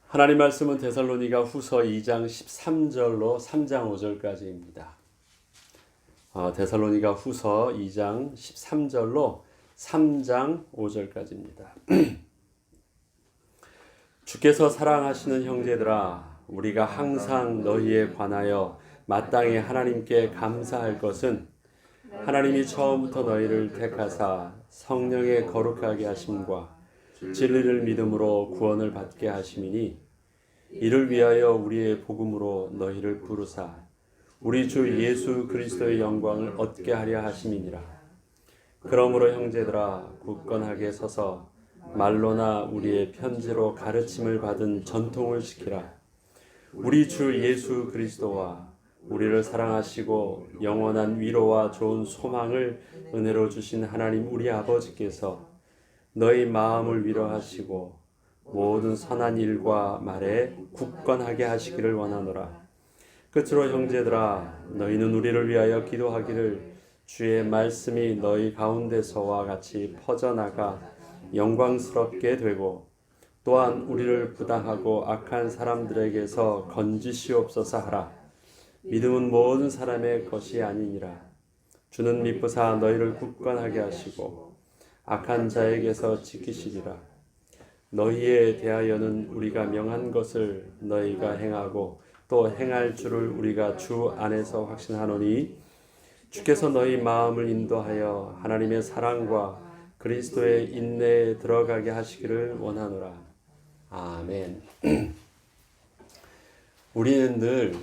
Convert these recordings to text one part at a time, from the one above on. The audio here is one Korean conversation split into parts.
하나님 말씀은 데살로니가 후서 2장 13절로 3장 5절까지입니다. 데살로니가 후서 2장 13절로 3장 5절까지입니다. 주께서 사랑하시는 형제들아, 우리가 항상 너희에 관하여 마땅히 하나님께 감사할 것은 하나님이 처음부터 너희를 택하사 성령에 거룩하게 하심과 진리를 믿음으로 구원을 받게 하심이니, 이를 위하여 우리의 복음으로 너희를 부르사 우리 주 예수 그리스도의 영광을 얻게 하려 하심이니라. 그러므로 형제들아, 굳건하게 서서 말로나 우리의 편지로 가르침을 받은 전통을 지키라. 우리 주 예수 그리스도와 우리를 사랑하시고 영원한 위로와 좋은 소망을 은혜로 주신 하나님 우리 아버지께서 너희 마음을 위로하시고 모든 선한 일과 말에 굳건하게 하시기를 원하노라. 끝으로 형제들아, 너희는 우리를 위하여 기도하기를, 주의 말씀이 너희 가운데서와 같이 퍼져나가 영광스럽게 되고, 또한 우리를 부당하고 악한 사람들에게서 건지시옵소서 하라. 믿음은 모든 사람의 것이 아니니라. 주는 미쁘사 너희를 굳건하게 하시고 악한 자에게서 지키시리라. 너희에 대하여는 우리가 명한 것을 너희가 행하고 또 행할 줄을 우리가 주 안에서 확신하노니, 주께서 너희 마음을 인도하여 하나님의 사랑과 그리스도의 인내에 들어가게 하시기를 원하노라. 아멘. 우리는 늘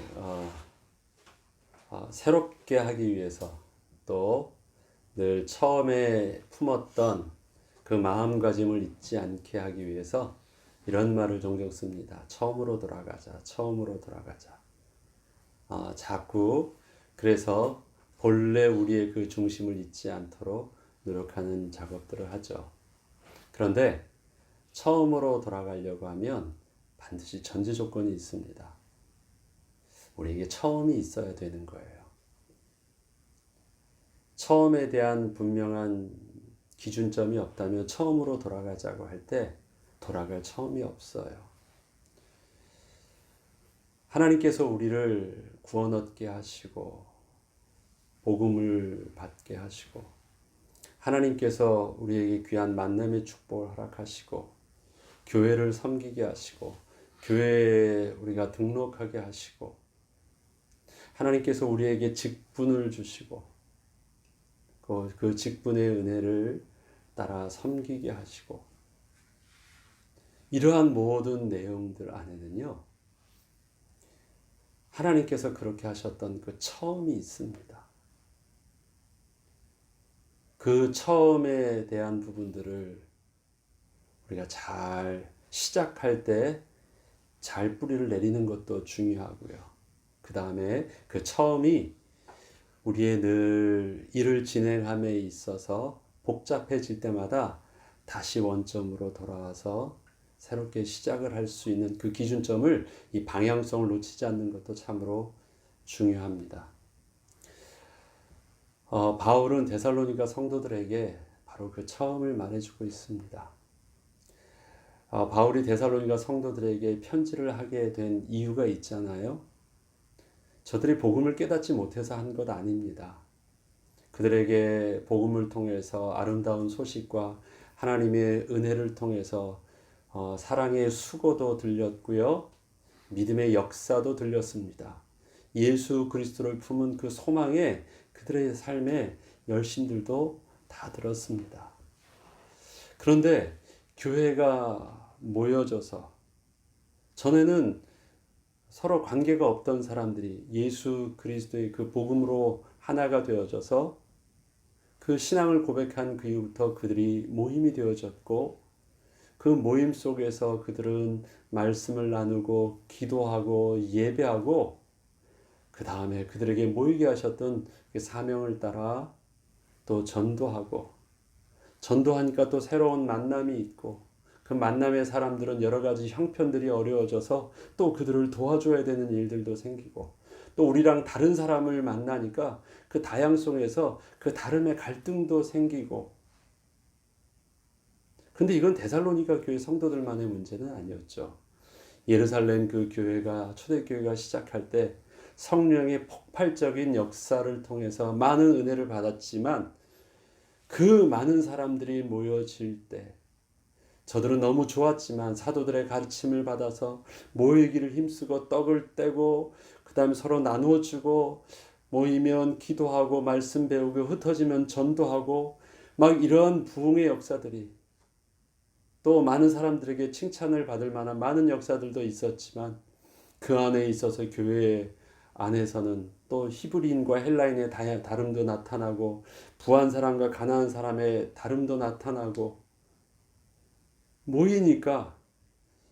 새롭게 하기 위해서, 또 늘 처음에 품었던 그 마음가짐을 잊지 않게 하기 위해서 이런 말을 종종 씁니다. 처음으로 돌아가자. 처음으로 돌아가자. 자꾸 그래서 본래 우리의 그 중심을 잊지 않도록 노력하는 작업들을 하죠. 그런데 처음으로 돌아가려고 하면 반드시 전제 조건이 있습니다. 우리에게 처음이 있어야 되는 거예요. 처음에 대한 분명한 기준점이 없다면 처음으로 돌아가자고 할 때 돌아갈 처음이 없어요. 하나님께서 우리를 구원 얻게 하시고 복음을 받게 하시고, 하나님께서 우리에게 귀한 만남의 축복을 허락하시고 교회를 섬기게 하시고 교회에 우리가 등록하게 하시고, 하나님께서 우리에게 직분을 주시고 그 직분의 은혜를 따라 섬기게 하시고, 이러한 모든 내용들 안에는요, 하나님께서 그렇게 하셨던 그 처음이 있습니다. 그 처음에 대한 부분들을 우리가 잘 시작할 때 잘 뿌리를 내리는 것도 중요하고요. 그 다음에 그 처음이 우리의 늘 일을 진행함에 있어서 복잡해질 때마다 다시 원점으로 돌아와서 새롭게 시작을 할 수 있는 그 기준점을, 이 방향성을 놓치지 않는 것도 참으로 중요합니다. 바울은 데살로니가 성도들에게 바로 그 처음을 말해주고 있습니다. 바울이 데살로니가 성도들에게 편지를 하게 된 이유가 있잖아요. 저들이 복음을 깨닫지 못해서 한 것 아닙니다. 그들에게 복음을 통해서 아름다운 소식과 하나님의 은혜를 통해서 사랑의 수고도 들렸고요, 믿음의 역사도 들렸습니다. 예수 그리스도를 품은 그 소망에 그들의 삶의 열심들도 다 들었습니다. 그런데 교회가 모여져서, 전에는 서로 관계가 없던 사람들이 예수 그리스도의 그 복음으로 하나가 되어져서 그 신앙을 고백한 그 이후부터 그들이 모임이 되어졌고, 그 모임 속에서 그들은 말씀을 나누고 기도하고 예배하고, 그 다음에 그들에게 모이게 하셨던 그 사명을 따라 또 전도하니까 또 새로운 만남이 있고, 그 만남의 사람들은 여러 가지 형편들이 어려워져서 또 그들을 도와줘야 되는 일들도 생기고, 또 우리랑 다른 사람을 만나니까 그 다양성에서 그 다름의 갈등도 생기고. 근데 이건 데살로니가 교회 성도들만의 문제는 아니었죠. 예루살렘 그 교회가 초대교회가 시작할 때 성령의 폭발적인 역사를 통해서 많은 은혜를 받았지만 그 많은 사람들이 모여질 때 저들은 너무 좋았지만 사도들의 가르침을 받아서 모이기를 힘쓰고 떡을 떼고 그 다음에 서로 나누어 주고 모이면 기도하고 말씀 배우고 흩어지면 전도하고 막 이런 부흥의 역사들이 또 많은 사람들에게 칭찬을 받을 만한 많은 역사들도 있었지만 그 안에 있어서 교회 안에서는 또 히브리인과 헬라인의 다름도 나타나고 부한 사람과 가난한 사람의 다름도 나타나고 모이니까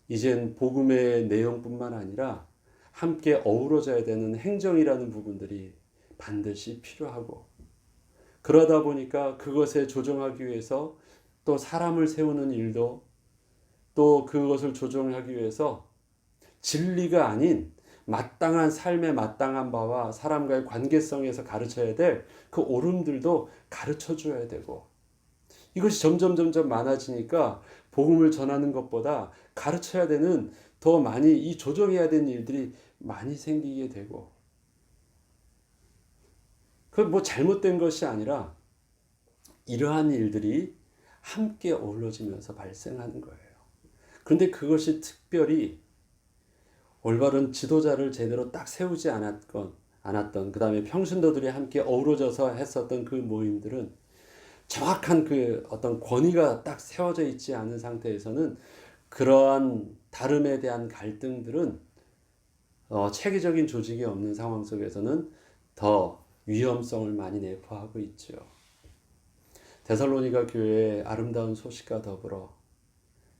이젠 복음의 내용뿐만 아니라 함께 어우러져야 되는 행정이라는 부분들이 반드시 필요하고 그러다 보니까 그것에 조정하기 위해서 또 사람을 세우는 일도 또 그것을 조정하기 위해서 진리가 아닌 마땅한 삶의 마땅한 바와 사람과의 관계성에서 가르쳐야 될 그 옳음들도 가르쳐 줘야 되고 이것이 점점 많아지니까 복음을 전하는 것보다 가르쳐야 되는 더 많이 이 조정해야 되는 일들이 많이 생기게 되고 그 뭐 잘못된 것이 아니라 이러한 일들이 함께 어우러지면서 발생하는 거예요. 그런데 그것이 특별히 올바른 지도자를 제대로 딱 세우지 않았던 그 다음에 평신도들이 함께 어우러져서 했었던 그 모임들은 정확한 그 어떤 권위가 딱 세워져 있지 않은 상태에서는 그러한 다름에 대한 갈등들은 체계적인 조직이 없는 상황 속에서는 더 위험성을 많이 내포하고 있죠. 데살로니가 교회의 아름다운 소식과 더불어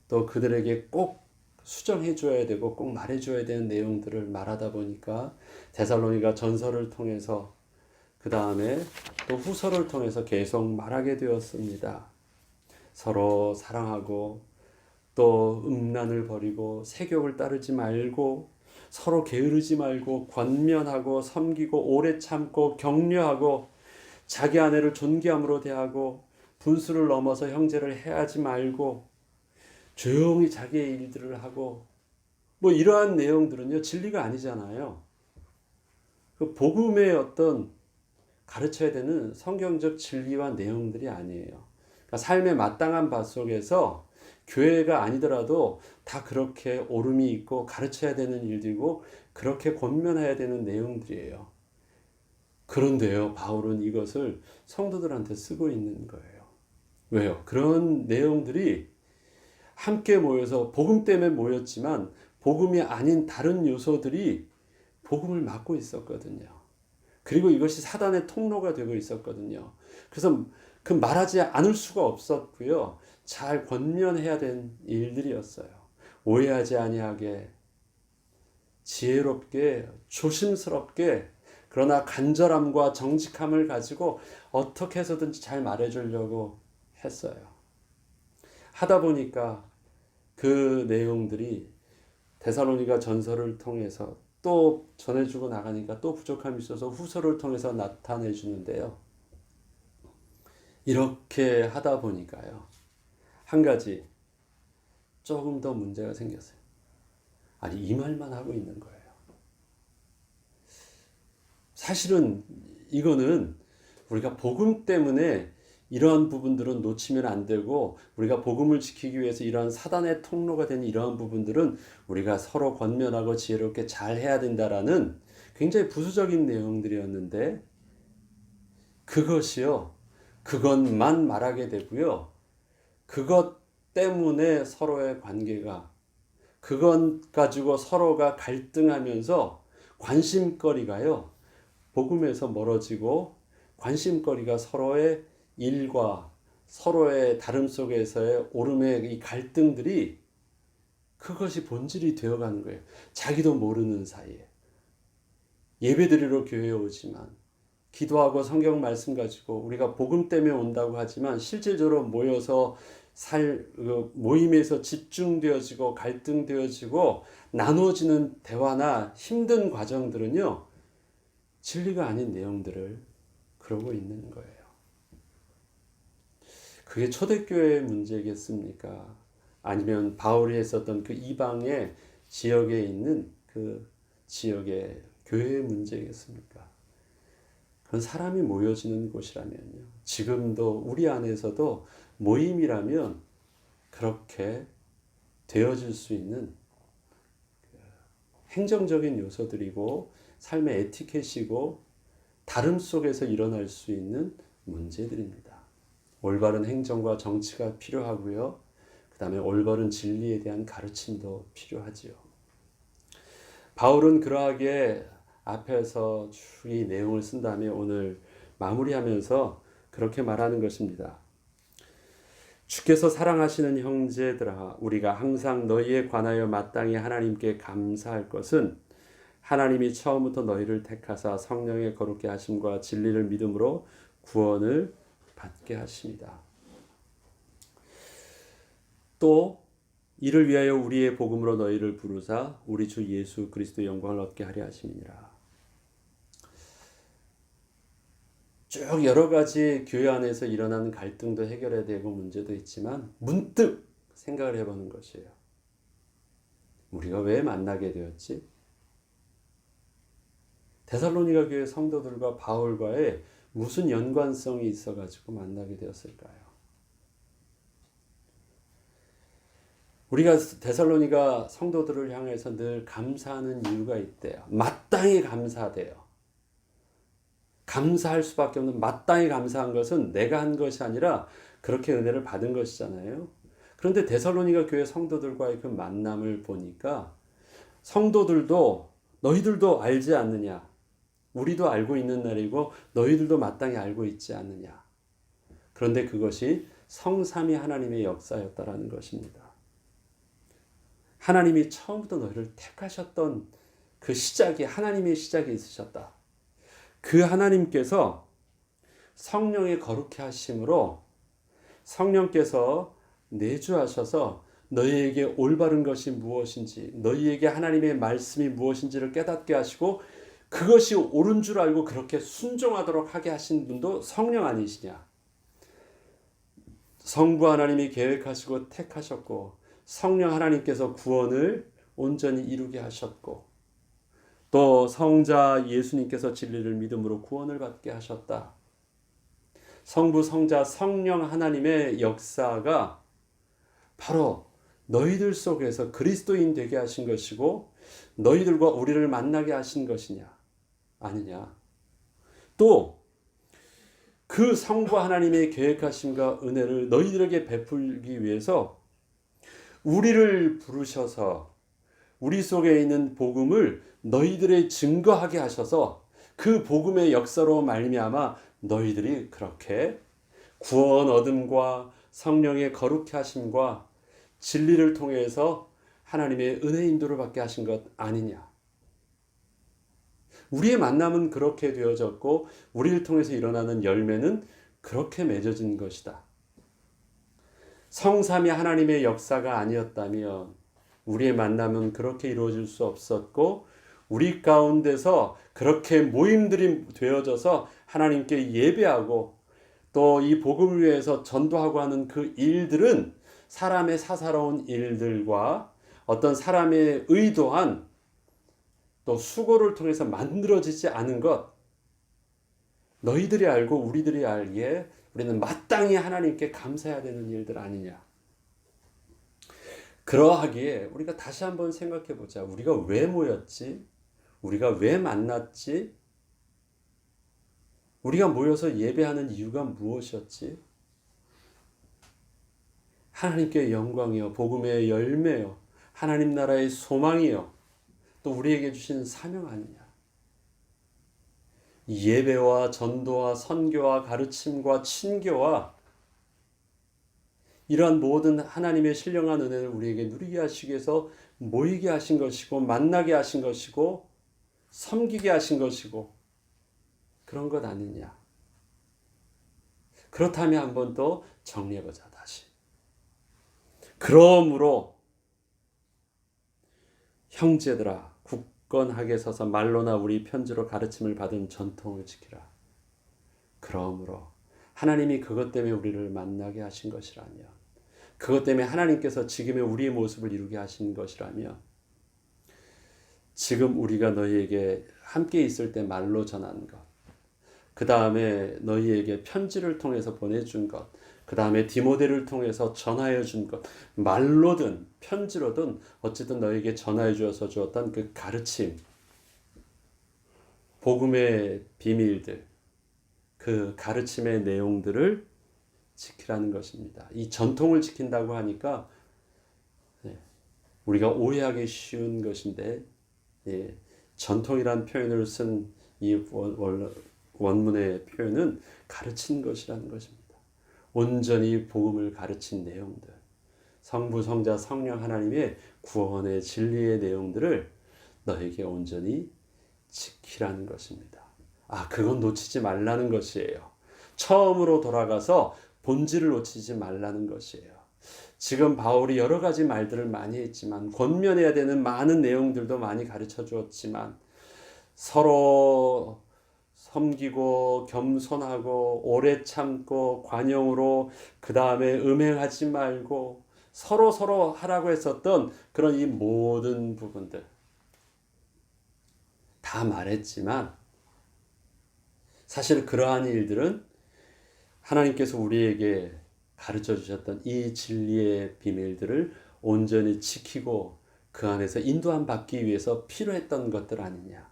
또 그들에게 꼭 수정해 줘야 되고 꼭 말해 줘야 되는 내용들을 말하다 보니까 데살로니가 전서를 통해서 그 다음에 또 후서를 통해서 계속 말하게 되었습니다. 서로 사랑하고 또 음란을 버리고 세욕을 따르지 말고 서로 게으르지 말고 권면하고 섬기고 오래 참고 격려하고 자기 아내를 존귀함으로 대하고 분수를 넘어서 형제를 해하지 말고 조용히 자기의 일들을 하고 뭐 이러한 내용들은요 진리가 아니잖아요. 그 복음의 어떤 가르쳐야 되는 성경적 진리와 내용들이 아니에요. 그러니까 삶의 마땅한 바 속에서 교회가 아니더라도 다 그렇게 옳음이 있고 가르쳐야 되는 일들이고 그렇게 권면해야 되는 내용들이에요. 그런데요 바울은 이것을 성도들한테 쓰고 있는 거예요. 왜요? 그런 내용들이 함께 모여서 복음 때문에 모였지만 복음이 아닌 다른 요소들이 복음을 막고 있었거든요. 그리고 이것이 사단의 통로가 되고 있었거든요. 그래서 그 말하지 않을 수가 없었고요. 잘 권면해야 된 일들이었어요. 오해하지 아니하게 지혜롭게 조심스럽게 그러나 간절함과 정직함을 가지고 어떻게 해서든지 잘 말해주려고 했어요. 하다 보니까 그 내용들이 데살로니가 전서를 통해서 또 전해주고 나가니까 또 부족함이 있어서 후서를 통해서 나타내 주는데요. 이렇게 하다 보니까요. 한 가지 조금 더 문제가 생겼어요. 아니 이 말만 하고 있는 거예요. 사실은 이거는 우리가 복음 때문에 이러한 부분들은 놓치면 안 되고 우리가 복음을 지키기 위해서 이러한 사단의 통로가 되는 이러한 부분들은 우리가 서로 권면하고 지혜롭게 잘 해야 된다라는 굉장히 부수적인 내용들이었는데 그것이요. 그것만 말하게 되고요. 그것 때문에 서로의 관계가 그것 가지고 서로가 갈등하면서 관심거리가요. 복음에서 멀어지고 관심거리가 서로의 일과 서로의 다름 속에서의 오름의 이 갈등들이 그것이 본질이 되어가는 거예요. 자기도 모르는 사이에. 예배드리러 교회에 오지만 기도하고 성경 말씀 가지고 우리가 복음 때문에 온다고 하지만 실질적으로 모여서 모임에서 집중되어지고 갈등되어지고 나누어지는 대화나 힘든 과정들은요. 진리가 아닌 내용들을 그러고 있는 거예요. 그게 초대교회의 문제겠습니까? 아니면 바울이 했었던 그 이방의 지역에 있는 그 지역의 교회의 문제겠습니까? 그건 사람이 모여지는 곳이라면요. 지금도 우리 안에서도 모임이라면 그렇게 되어질 수 있는 행정적인 요소들이고 삶의 에티켓이고 다름 속에서 일어날 수 있는 문제들입니다. 올바른 행정과 정치가 필요하고요. 그 다음에 올바른 진리에 대한 가르침도 필요하지요. 바울은 그러하게 앞에서 쭉 이 내용을 쓴 다음에 오늘 마무리하면서 그렇게 말하는 것입니다. 주께서 사랑하시는 형제들아, 우리가 항상 너희에 관하여 마땅히 하나님께 감사할 것은 하나님이 처음부터 너희를 택하사 성령의 거룩게 하심과 진리를 믿음으로 구원을 받게 하십니다. 또 이를 위하여 우리의 복음으로 너희를 부르사 우리 주 예수 그리스도의 영광을 얻게 하려 하심이니라. 쭉 여러 가지 교회 안에서 일어나는 갈등도 해결해야 되고 문제도 있지만 문득 생각을 해보는 것이에요. 우리가 왜 만나게 되었지? 데살로니가 교회 성도들과 바울과의 무슨 연관성이 있어가지고 만나게 되었을까요? 우리가 데살로니가 성도들을 향해서 늘 감사하는 이유가 있대요. 마땅히 감사돼요. 감사할 수밖에 없는, 마땅히 감사한 것은 내가 한 것이 아니라 그렇게 은혜를 받은 것이잖아요. 그런데 데살로니가 교회 성도들과의 그 만남을 보니까 성도들도 너희들도 알지 않느냐, 우리도 알고 있는 날이고 너희들도 마땅히 알고 있지 않느냐. 그런데 그것이 성삼위 하나님의 역사였다라는 것입니다. 하나님이 처음부터 너희를 택하셨던 그 시작이, 하나님의 시작이 있으셨다. 그 하나님께서 성령의 거룩해 하심으로 성령께서 내주하셔서 너희에게 올바른 것이 무엇인지, 너희에게 하나님의 말씀이 무엇인지를 깨닫게 하시고 그것이 옳은 줄 알고 그렇게 순종하도록 하게 하신 분도 성령 아니시냐? 성부 하나님이 계획하시고 택하셨고 성령 하나님께서 구원을 온전히 이루게 하셨고 또 성자 예수님께서 진리를 믿음으로 구원을 받게 하셨다. 성부, 성자, 성령 하나님의 역사가 바로 너희들 속에서 그리스도인 되게 하신 것이고 너희들과 우리를 만나게 하신 것이냐 아니냐. 또 그 성부 하나님의 계획하심과 은혜를 너희들에게 베풀기 위해서 우리를 부르셔서 우리 속에 있는 복음을 너희들의 증거하게 하셔서 그 복음의 역사로 말미암아 너희들이 그렇게 구원 얻음과 성령의 거룩해 하심과 진리를 통해서 하나님의 은혜 인도를 받게 하신 것 아니냐. 우리의 만남은 그렇게 되어졌고 우리를 통해서 일어나는 열매는 그렇게 맺어진 것이다. 성삼위 하나님의 역사가 아니었다면 우리의 만남은 그렇게 이루어질 수 없었고 우리 가운데서 그렇게 모임들이 되어져서 하나님께 예배하고 또 이 복음을 위해서 전도하고 하는 그 일들은 사람의 사사로운 일들과 어떤 사람의 의도한 또 수고를 통해서 만들어지지 않은 것, 너희들이 알고 우리들이 알기에 우리는 마땅히 하나님께 감사해야 되는 일들 아니냐. 그러하기에 우리가 다시 한번 생각해 보자. 우리가 왜 모였지? 우리가 왜 만났지? 우리가 모여서 예배하는 이유가 무엇이었지? 하나님께 영광이요, 복음의 열매요, 하나님 나라의 소망이요, 또 우리에게 주신 사명 아니냐. 예배와 전도와 선교와 가르침과 친교와 이러한 모든 하나님의 신령한 은혜를 우리에게 누리게 하시기 위해서 모이게 하신 것이고 만나게 하신 것이고 섬기게 하신 것이고 그런 것 아니냐. 그렇다면 한번 또 정리해보자 다시. 그러므로 형제들아 굳건하게 서서 말로나 우리 편지로 가르침을 받은 전통을 지키라. 그러므로 하나님이 그것 때문에 우리를 만나게 하신 것이라면, 그것 때문에 하나님께서 지금의 우리의 모습을 이루게 하신 것이라면 지금 우리가 너희에게 함께 있을 때 말로 전한 것, 그 다음에 너희에게 편지를 통해서 보내준 것, 그 다음에 디모데를 통해서 전하여 준 것, 말로든 편지로든 어쨌든 너희에게 전하여 주어서 주었던 그 가르침, 복음의 비밀들, 그 가르침의 내용들을 지키라는 것입니다. 이 전통을 지킨다고 하니까 우리가 오해하기 쉬운 것인데, 전통이란 표현을 쓴 이 원문의 표현은 가르친 것이라는 것입니다. 온전히 복음을 가르친 내용들, 성부, 성자, 성령 하나님의 구원의 진리의 내용들을 너에게 온전히 지키라는 것입니다. 그건 놓치지 말라는 것이에요. 처음으로 돌아가서 본질을 놓치지 말라는 것이에요. 지금 바울이 여러 가지 말들을 많이 했지만, 권면해야 되는 많은 내용들도 많이 가르쳐 주었지만, 서로 섬기고 겸손하고 오래 참고 관용으로, 그 다음에 음행하지 말고 서로 하라고 했었던 그런 이 모든 부분들 다 말했지만, 사실 그러한 일들은 하나님께서 우리에게 가르쳐 주셨던 이 진리의 비밀들을 온전히 지키고 그 안에서 인도함 받기 위해서 필요했던 것들 아니냐.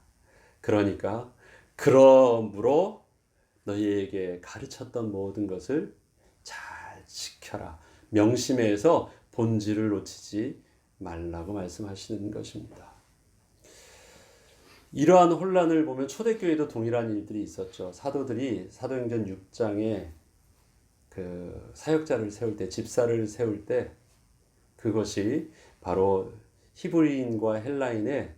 그러니까 그러므로 너희에게 가르쳤던 모든 것을 잘 지켜라. 명심해서 본질을 놓치지 말라고 말씀하시는 것입니다. 이러한 혼란을 보면 초대교회도 동일한 일들이 있었죠. 사도들이 사도행전 6장에 그 사역자를 세울 때, 집사를 세울 때, 그것이 바로 히브리인과 헬라인의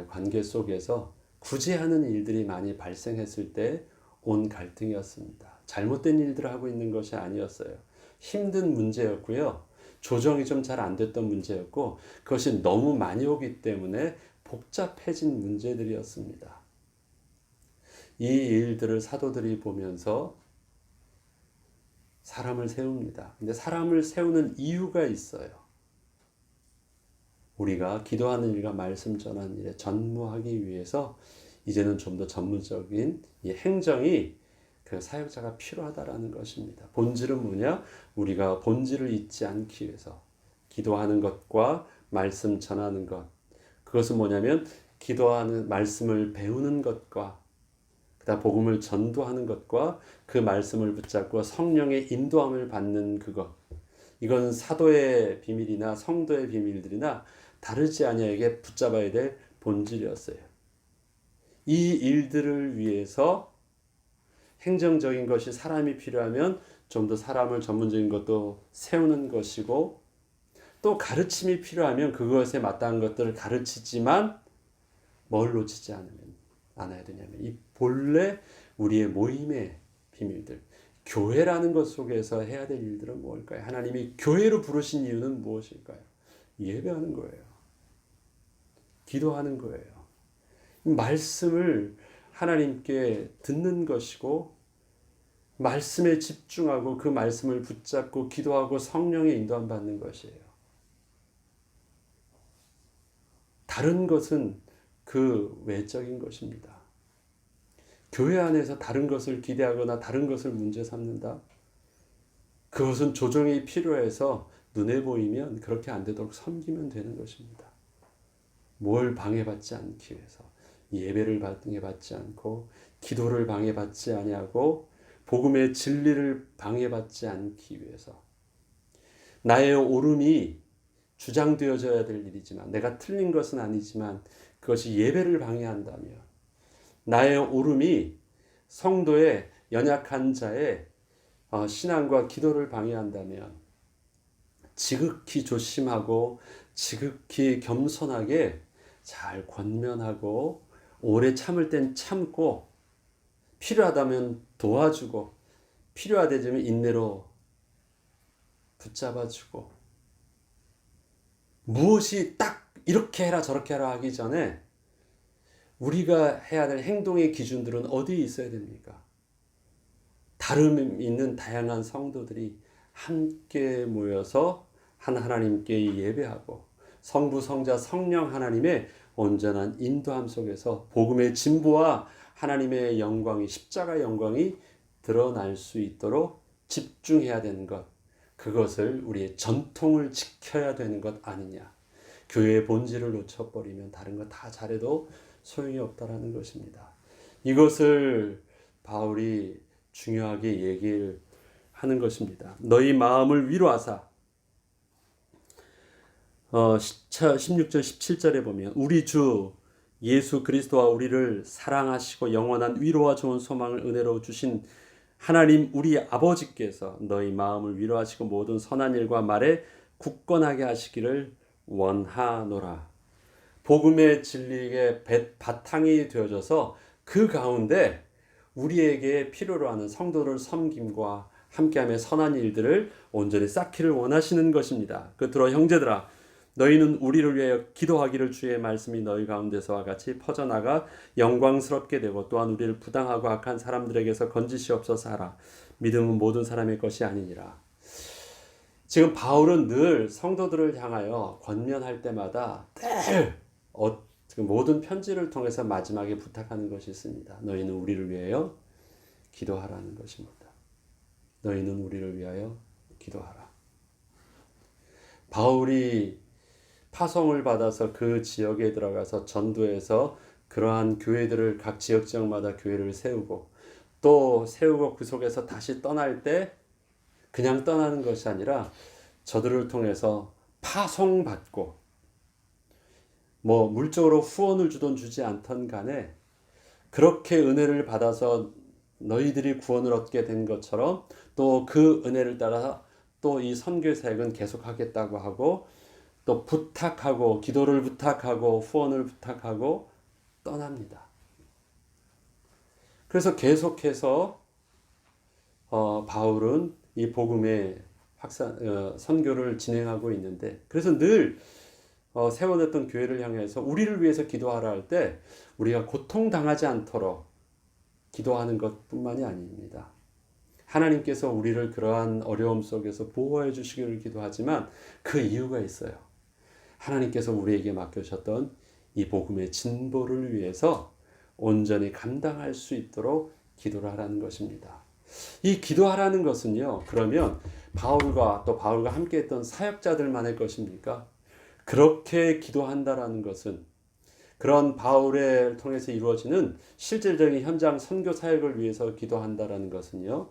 관계 속에서 구제하는 일들이 많이 발생했을 때 온 갈등이었습니다. 잘못된 일들을 하고 있는 것이 아니었어요. 힘든 문제였고요. 조정이 좀 잘 안 됐던 문제였고, 그것이 너무 많이 오기 때문에 복잡해진 문제들이었습니다. 이 일들을 사도들이 보면서 사람을 세웁니다. 근데 사람을 세우는 이유가 있어요. 우리가 기도하는 일과 말씀 전하는 일에 전무하기 위해서 이제는 좀 더 전문적인 이 행정이, 그 사역자가 필요하다라는 것입니다. 본질은 뭐냐? 우리가 본질을 잊지 않기 위해서 기도하는 것과 말씀 전하는 것, 그것은 뭐냐면 기도하는 말씀을 배우는 것과 그다음 복음을 전도하는 것과 그 말씀을 붙잡고 성령의 인도함을 받는 그것, 이건 사도의 비밀이나 성도의 비밀들이나 다르지 아니하게 붙잡아야 될 본질이었어요. 이 일들을 위해서 행정적인 것이 사람이 필요하면 좀 더 사람을 전문적인 것도 세우는 것이고, 또 가르침이 필요하면 그것에 마땅한 것들을 가르치지만 뭘 놓치지 않아야 되냐면 이 본래 우리의 모임의 비밀들, 교회라는 것 속에서 해야 될 일들은 무엇일까요? 하나님이 교회로 부르신 이유는 무엇일까요? 예배하는 거예요. 기도하는 거예요. 말씀을 하나님께 듣는 것이고, 말씀에 집중하고 그 말씀을 붙잡고 기도하고 성령의 인도함 받는 것이에요. 다른 것은 그 외적인 것입니다. 교회 안에서 다른 것을 기대하거나 다른 것을 문제 삼는다? 그것은 조정이 필요해서 눈에 보이면 그렇게 안 되도록 섬기면 되는 것입니다. 뭘 방해받지 않기 위해서, 예배를 방해받지 않고 기도를 방해받지 아니하고 복음의 진리를 방해받지 않기 위해서, 나의 옳음이 주장되어져야 될 일이지만, 내가 틀린 것은 아니지만 그것이 예배를 방해한다면, 나의 옳음이 성도의 연약한 자의 신앙과 기도를 방해한다면 지극히 조심하고 지극히 겸손하게 잘 권면하고 오래 참을 땐 참고 필요하다면 도와주고 필요하다면 인내로 붙잡아주고, 무엇이 딱 이렇게 해라 저렇게 해라 하기 전에 우리가 해야 될 행동의 기준들은 어디에 있어야 됩니까? 다름 있는 다양한 성도들이 함께 모여서 한 하나님께 예배하고 성부, 성자, 성령 하나님의 온전한 인도함 속에서 복음의 진보와 하나님의 영광이, 십자가의 영광이 드러날 수 있도록 집중해야 되는 것, 그것을 우리의 전통을 지켜야 되는 것 아니냐. 교회의 본질을 놓쳐버리면 다른 거 다 잘해도 소용이 없다라는 것입니다. 이것을 바울이 중요하게 얘기를 하는 것입니다. 너희 마음을 위로하사 16절 17절에 보면 우리 주 예수 그리스도와 우리를 사랑하시고 영원한 위로와 좋은 소망을 은혜로 주신 하나님 우리 아버지께서 너희 마음을 위로하시고 모든 선한 일과 말에 굳건하게 하시기를 원하노라. 복음의 진리의 바탕이 되어져서 그 가운데 우리에게 필요로 하는 성도를 섬김과 함께하며 선한 일들을 온전히 쌓기를 원하시는 것입니다. 끝으로 형제들아 너희는 우리를 위하여 기도하기를 주의 말씀이 너희 가운데서와 같이 퍼져나가 영광스럽게 되고 또한 우리를 부당하고 악한 사람들에게서 건지시옵소서 하라. 믿음은 모든 사람의 것이 아니니라. 지금 바울은 늘 성도들을 향하여 권면할 때마다 모든 편지를 통해서 마지막에 부탁하는 것이 있습니다. 너희는 우리를 위하여 기도하라는 것입니다. 너희는 우리를 위하여 기도하라. 바울이 파송을 받아서 그 지역에 들어가서 전도해서 그러한 교회들을 각 지역마다 교회를 세우고 또 세우고 그 속에서 다시 떠날 때 그냥 떠나는 것이 아니라 저들을 통해서 파송받고 물적으로 후원을 주든 주지 않던 간에 그렇게 은혜를 받아서 너희들이 구원을 얻게 된 것처럼 또 그 은혜를 따라 또 이 선교 사역은 계속하겠다고 하고 또 부탁하고 기도를 부탁하고 후원을 부탁하고 떠납니다. 그래서 계속해서 바울은 이 복음의 선교를 진행하고 있는데 그래서 늘 세워졌던 교회를 향해서 우리를 위해서 기도하라 할 때 우리가 고통당하지 않도록 기도하는 것뿐만이 아닙니다. 하나님께서 우리를 그러한 어려움 속에서 보호해 주시기를 기도하지만 그 이유가 있어요. 하나님께서 우리에게 맡겨주셨던 이 복음의 진보를 위해서 온전히 감당할 수 있도록 기도를 하라는 것입니다. 이 기도하라는 것은요, 그러면 바울과 함께 했던 사역자들만의 것입니까? 그렇게 기도한다라는 것은 그런 바울을 통해서 이루어지는 실질적인 현장 선교 사역을 위해서 기도한다라는 것은요,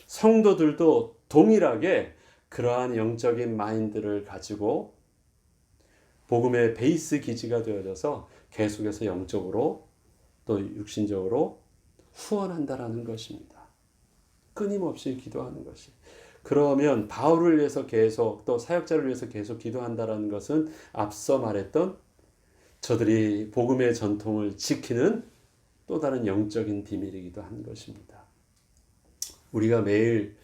성도들도 동일하게 그러한 영적인 마인드를 가지고 복음의 베이스 기지가 되어져서 계속해서 영적으로 또 육신적으로 후원한다라는 것입니다. 끊임없이 기도하는 것이. 그러면 바울을 위해서 계속 또 사역자를 위해서 계속 기도한다라는 것은 앞서 말했던 저들이 복음의 전통을 지키는 또 다른 영적인 비밀이기도 한 것입니다. 우리가 매일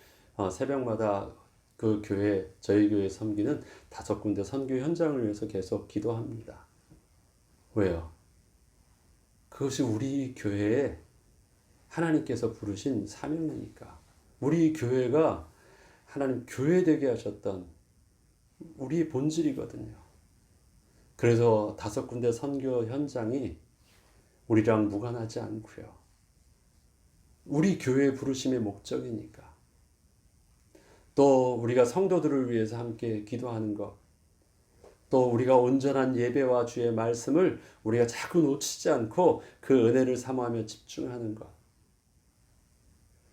새벽마다 그 교회, 저희 교회 섬기는 5군데 선교 현장을 위해서 계속 기도합니다. 왜요? 그것이 우리 교회에 하나님께서 부르신 사명이니까. 우리 교회가 하나님 교회 되게 하셨던 우리의 본질이거든요. 그래서 5군데 선교 현장이 우리랑 무관하지 않고요. 우리 교회의 부르심의 목적이니까. 또 우리가 성도들을 위해서 함께 기도하는 것, 또 우리가 온전한 예배와 주의 말씀을 우리가 자꾸 놓치지 않고 그 은혜를 사모하며 집중하는 것,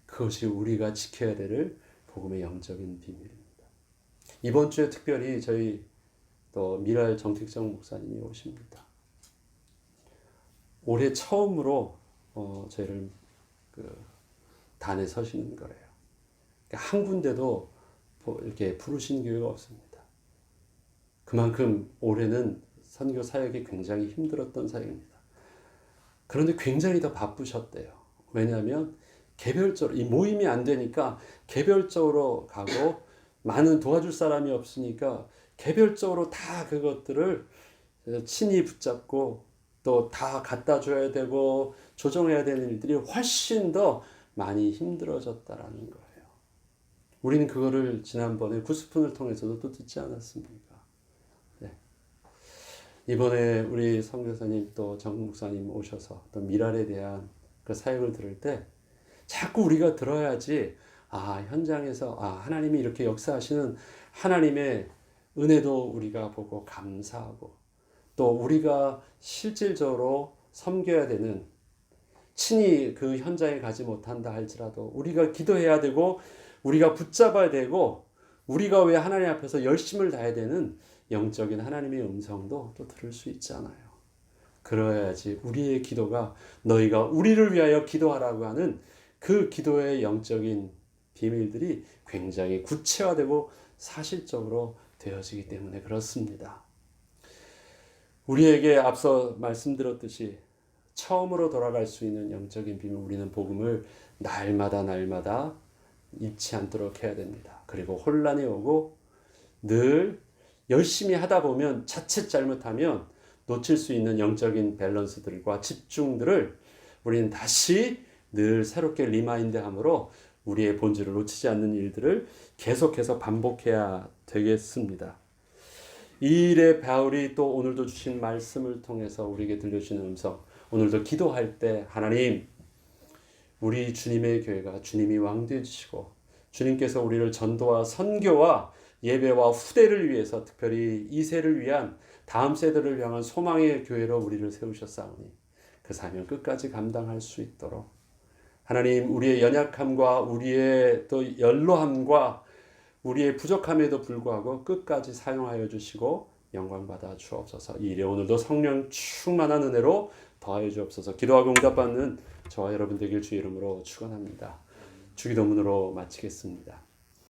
그것이 우리가 지켜야 될 복음의 영적인 비밀입니다. 이번 주에 특별히 저희 또 미랄 정택정 목사님이 오십니다. 올해 처음으로 저희를 단에 서시는 거래요. 한 군데도 이렇게 부르신 교회가 없습니다. 그만큼 올해는 선교 사역이 굉장히 힘들었던 사역입니다. 그런데 굉장히 더 바쁘셨대요. 왜냐하면 개별적으로 이 모임이 안 되니까 개별적으로 가고 많은 도와줄 사람이 없으니까 개별적으로 다 그것들을 친히 붙잡고 또 다 갖다 줘야 되고 조정해야 되는 일들이 훨씬 더 많이 힘들어졌다라는 거예요. 우리는 그거를 지난번에 구스푼을 통해서도 또 듣지 않았습니까? 네. 이번에 우리 선교사님 또 정 목사님 오셔서 또 미랄에 대한 그 사역을 들을 때 자꾸 우리가 들어야지 현장에서 하나님이 이렇게 역사하시는 하나님의 은혜도 우리가 보고 감사하고 또 우리가 실질적으로 섬겨야 되는 친히 그 현장에 가지 못한다 할지라도 우리가 기도해야 되고 우리가 붙잡아야 되고 우리가 왜 하나님 앞에서 열심을 다해야 되는 영적인 하나님의 음성도 또 들을 수 있잖아요. 그래야지 우리의 기도가 너희가 우리를 위하여 기도하라고 하는 그 기도의 영적인 비밀들이 굉장히 구체화되고 사실적으로 되어지기 때문에 그렇습니다. 우리에게 앞서 말씀드렸듯이 처음으로 돌아갈 수 있는 영적인 비밀, 우리는 복음을 날마다 잊지 않도록 해야 됩니다. 그리고 혼란이 오고 늘 열심히 하다 보면 자칫 잘못하면 놓칠 수 있는 영적인 밸런스들과 집중들을 우리는 다시 늘 새롭게 리마인드함으로 우리의 본질을 놓치지 않는 일들을 계속해서 반복해야 되겠습니다. 이 일에 바울이 또 오늘도 주신 말씀을 통해서 우리에게 들려주시는 음성, 오늘도 기도할 때 하나님, 우리 주님의 교회가 주님이 왕되어 주시고 주님께서 우리를 전도와 선교와 예배와 후대를 위해서 특별히 이 세를 위한 다음 세대를 향한 소망의 교회로 우리를 세우셨사오니 그 사명 끝까지 감당할 수 있도록 하나님, 우리의 연약함과 우리의 또 연로함과 우리의 부족함에도 불구하고 끝까지 사용하여 주시고 영광 받아 주옵소서. 이 일에 오늘도 성령 충만한 은혜로 더하여 주옵소서. 기도하고 응답받는 저와 여러분 되길 주의 이름으로 축원합니다. 주기도문으로 마치겠습니다.